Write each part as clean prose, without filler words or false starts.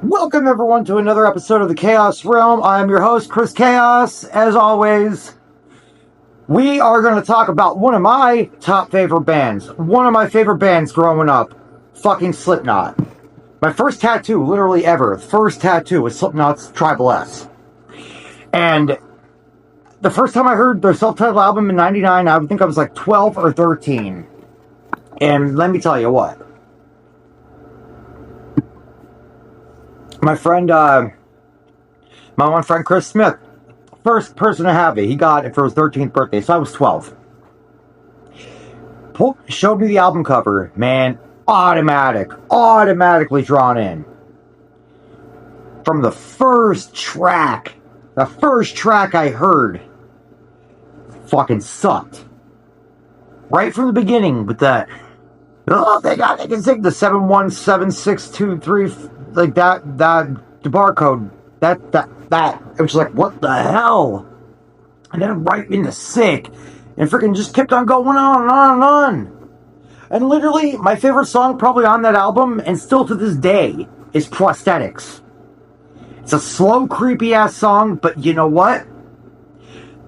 Welcome everyone to another episode of the Chaos Realm. I'm your host, Chris Chaos. As always, we are going to talk about one of my top favorite bands. One of my favorite bands growing up. Fucking Slipknot. My first tattoo, literally ever. First tattoo was Slipknot's Tribal S. And the first time I heard their self-titled album in 99, I think I was like 12 or 13. And let me tell you what. My friend, my one friend Chris Smith, first person to have it. He got it for his 13th birthday, so I was 12. Showed me the album cover, man, automatically drawn in. From the first track I heard, fucking sucked. Right from the beginning with that, oh, they can sing the 7176223. Like that the barcode, that it was like, what the hell? And then right into Sick, and freaking just kept on going on and on and on. And literally, my favorite song probably on that album, and still to this day, is Prosthetics. It's a slow, creepy ass song, but you know what?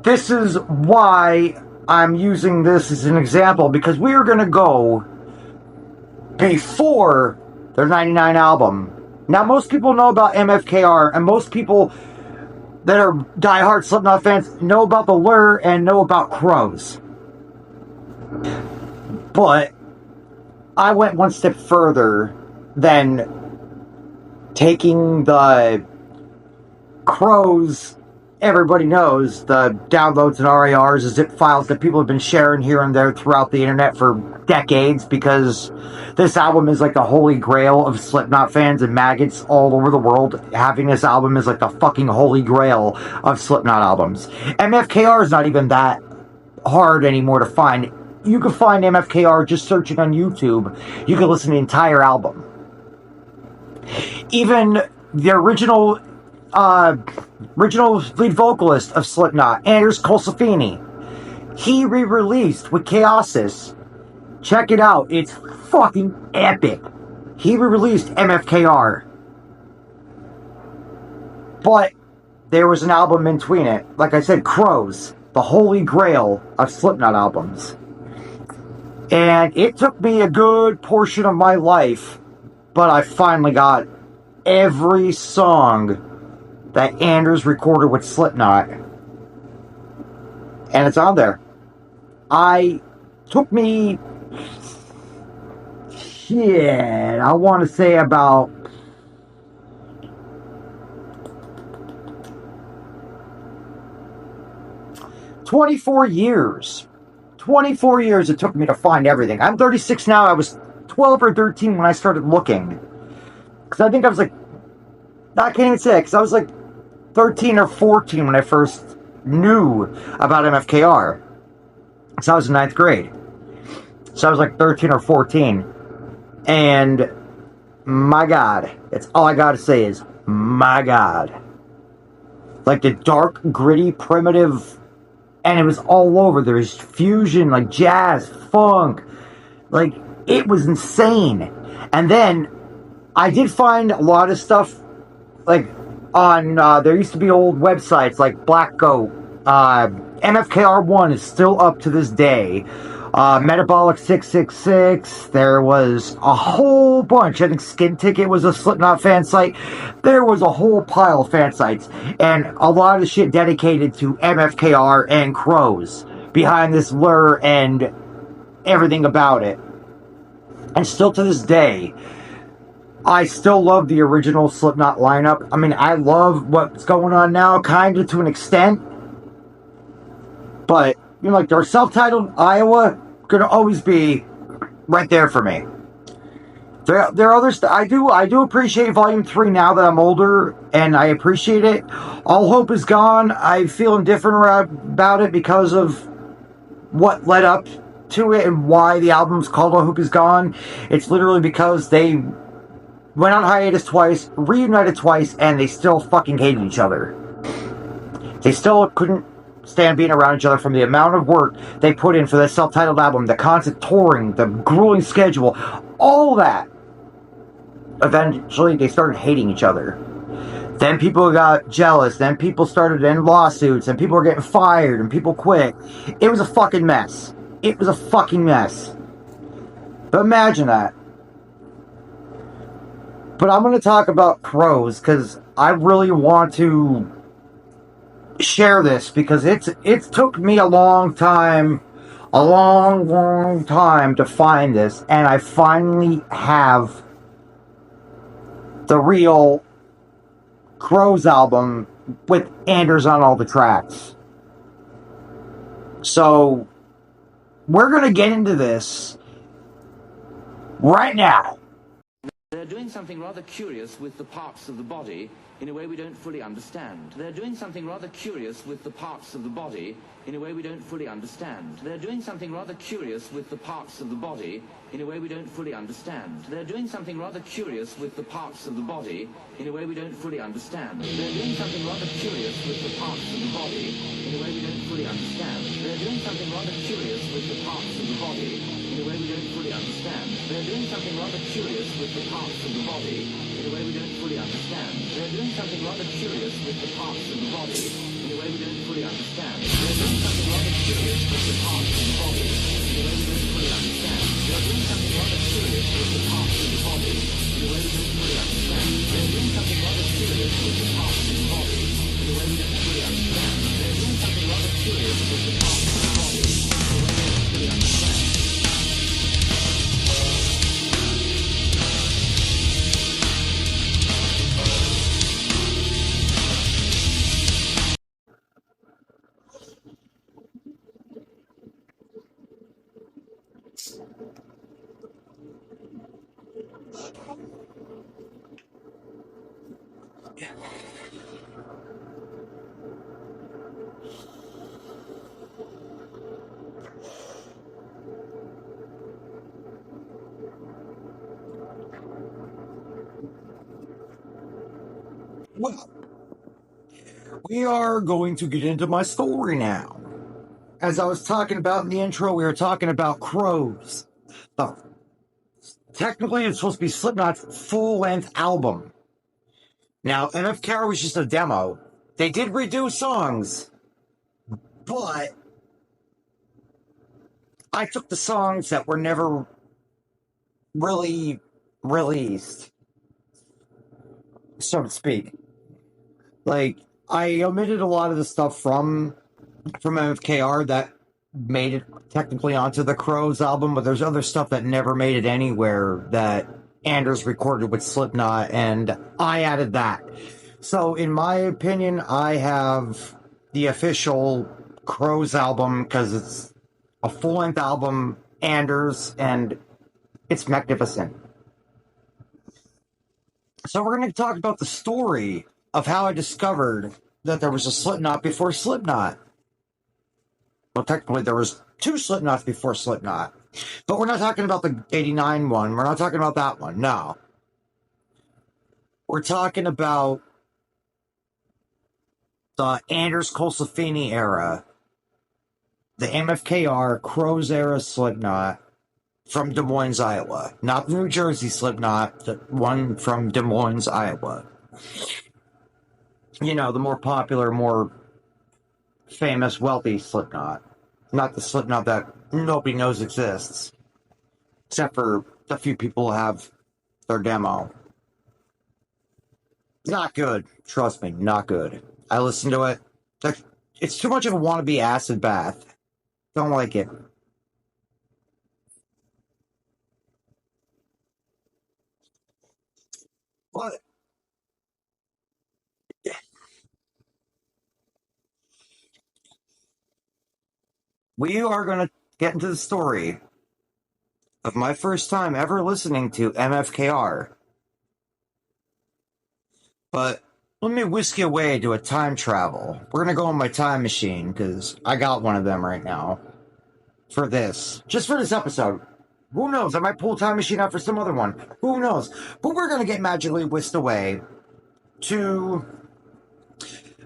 This is why I'm using this as an example, because we are gonna go before their 99 album. Now, most people know about MFKR, and most people that are diehard Slipknot fans know about the Lure and know about Crows. But I went one step further than taking the Crows. Everybody knows the downloads and RARs, the zip files that people have been sharing here and there throughout the internet for decades, because this album is like the holy grail of Slipknot fans and maggots all over the world. Having this album is like the fucking holy grail of Slipknot albums. MFKR is not even that hard anymore to find. You can find MFKR just searching on YouTube. You can listen to the entire album. Even the original lead vocalist of Slipknot, Anders Colsafini, he re-released with Chaosis. Check it out, it's fucking epic. He re-released MFKR, but there was an album in between it. Like I said, Crows, the holy grail of Slipknot albums. And it took me a good portion of my life, but I finally got every song that Anders recorded with Slipknot, and it's on there. Took me, shit, I want to say about 24 years. 24 years it took me to find everything. I'm 36 now. I was 12 or 13 when I started looking. Because I think I was like, I can't even say it, because I was like 13 or 14 when I first knew about MFKR. So I was in 9th grade. So I was like 13 or 14. And my God, that's all I gotta say is, my God. Like the dark, gritty, primitive, and it was all over. There was fusion, like jazz, funk. Like, it was insane. And then I did find a lot of stuff, like, on, there used to be old websites like Black Goat. MFKR1 is still up to this day. Metabolic 666. There was a whole bunch. I think Skin Ticket was a Slipknot fan site. There was a whole pile of fan sites. And a lot of shit dedicated to MFKR and Crows behind this Lure and everything about it. And still to this day, I still love the original Slipknot lineup. I mean, I love what's going on now, kind of to an extent. But, you know, like their self-titled Iowa, gonna always be right there for me. There are other stuff. I do appreciate Volume 3 now that I'm older, and I appreciate it. All Hope Is Gone. I feel indifferent about it because of what led up to it and why the album's called All Hope Is Gone. It's literally because they went on hiatus twice, reunited twice, and they still fucking hated each other. They still couldn't stand being around each other from the amount of work they put in for that self-titled album, the constant touring, the grueling schedule, all that. eventually they started hating each other. Then people got jealous. Then people started in lawsuits, and people were getting fired, and people quit. It was a fucking mess. It was a fucking mess. But imagine that. But I'm going to talk about crows because I really want to share this because it took me a long time, a long time to find this, and I finally have the real Crows album with Anders on all the tracks. So we're gonna get into this right now. They're doing something rather curious with the parts of the body in a way we don't fully understand. They're doing something rather curious with the parts of the body in a way we don't fully understand. They're doing something rather curious with the parts of the body in a way we don't fully understand. They're doing something rather curious with the parts of the body in a way we don't fully understand. They're doing something rather curious with the parts of the body in a way we don't fully understand. They're doing something rather curious with the parts of the body in a way we don't fully understand. They're doing something rather curious with the parts of the body in a way we don't fully understand. They're doing something rather curious with the parts of the body in a way we don't fully understand. They're doing something rather curious with the parts of the body in a way we don't fully understand. They're doing something rather curious with the parts of the body in a way we don't fully understand. They're doing something rather curious with the parts of the body in a way we don't fully understand. They're doing something rather curious with the parts of the body in a way we don't fully understand. Well, we are going to get into my story now. As I was talking about in the intro, we were talking about crows. The, technically, it's supposed to be Slipknot's full-length album. Now, MFKR was just a demo. They did redo songs, but I took the songs that were never really released, so to speak. Like, I omitted a lot of the stuff from MFKR that made it technically onto the Crows album, but there's other stuff that never made it anywhere that Anders recorded with Slipknot, and I added that. So, in my opinion, I have the official Crows album because it's a full-length album, Anders, and it's magnificent. So we're going to talk about the story of how I discovered that there was a Slipknot before Slipknot. Well, technically, there was two Slipknots before Slipknot. But we're not talking about the 89 one. We're not talking about that one. No. We're talking about the Anders Colsafini era. The MFKR Crows era Slipknot from Des Moines, Iowa. Not the New Jersey Slipknot, the one from Des Moines, Iowa. You know, the more popular, more famous, wealthy Slipknot. Not the Slipknot that nobody knows exists. Except for a few people who have their demo. Not good. Trust me, not good. I listened to it. It's too much of a wannabe acid bath. Don't like it. But we are going to get into the story of my first time ever listening to MFKR. But let me whisk you away to a time travel. We're going to go on my time machine because I got one of them right now. For this. Just for this episode. Who knows? I might pull a time machine out for some other one. Who knows? But we're going to get magically whisked away to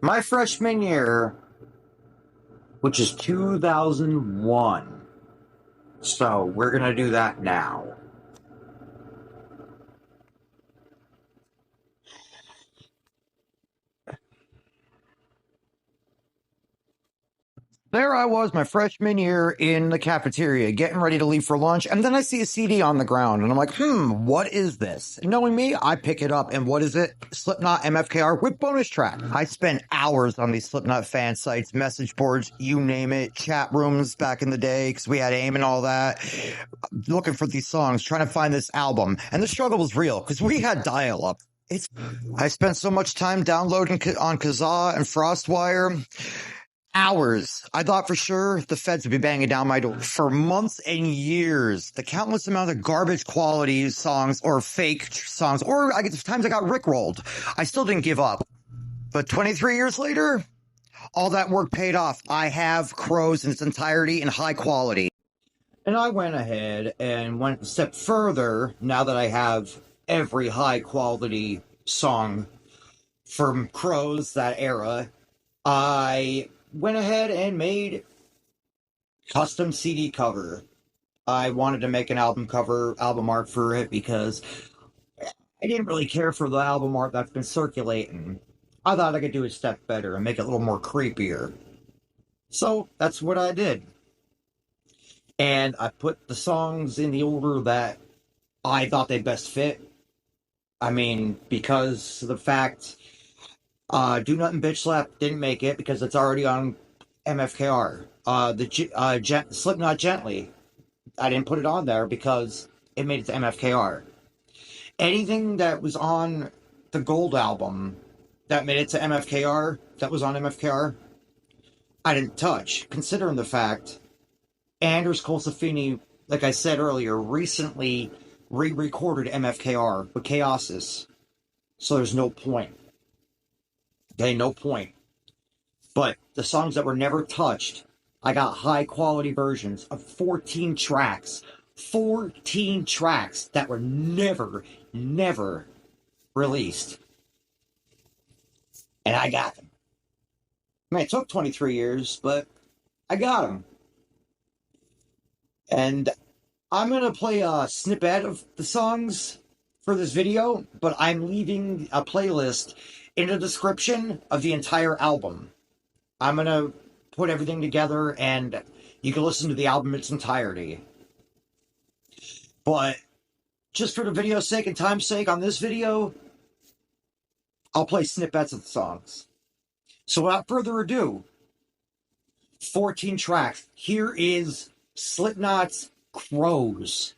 my freshman year, which is 2001. So we're going to do that now. There I was, my freshman year in the cafeteria, getting ready to leave for lunch, and then I see a CD on the ground, and I'm like, what is this? And knowing me, I pick it up, and what is it? Slipknot MFKR with bonus track. I spent hours on these Slipknot fan sites, message boards, you name it, chat rooms back in the day, because we had AIM and all that, looking for these songs, trying to find this album, and the struggle was real, because we had dial-up. I spent so much time downloading on Kazaa and FrostWire. Hours. I thought for sure the feds would be banging down my door for months and years. The countless amount of garbage quality songs or fake songs, or times I got rickrolled. I still didn't give up. But 23 years later, all that work paid off. I have Crows in its entirety in high quality. And I went ahead and went a step further now that I have every high quality song from Crows, that era. I went ahead and made custom CD cover. I wanted to make an album cover, album art for it, because I didn't really care for the album art that's been circulating. I thought I could do a step better and make it a little more creepier. So that's what I did. And I put the songs in the order that I thought they best fit. I mean, because of the fact Do Nothing Bitch Slap didn't make it because it's already on MFKR. Slipknot Gently, I didn't put it on there because it made it to MFKR. Anything that was on the Gold album that made it to MFKR, that was on MFKR, I didn't touch, considering the fact Anders Colsafini, like I said earlier, recently re-recorded MFKR with Chaosis. So there's no point. Okay, no point. But the songs that were never touched, I got high quality versions of 14 tracks. 14 tracks that were never released. And I got them. I mean, it took 23 years, but I got them. And I'm going to play a snippet of the songs for this video, but I'm leaving a playlist in the description of the entire album. I'm going to put everything together and you can listen to the album in its entirety. But just for the video's sake and time's sake on this video, I'll play snippets of the songs. So without further ado, 14 tracks. Here is Slipknot's Crows.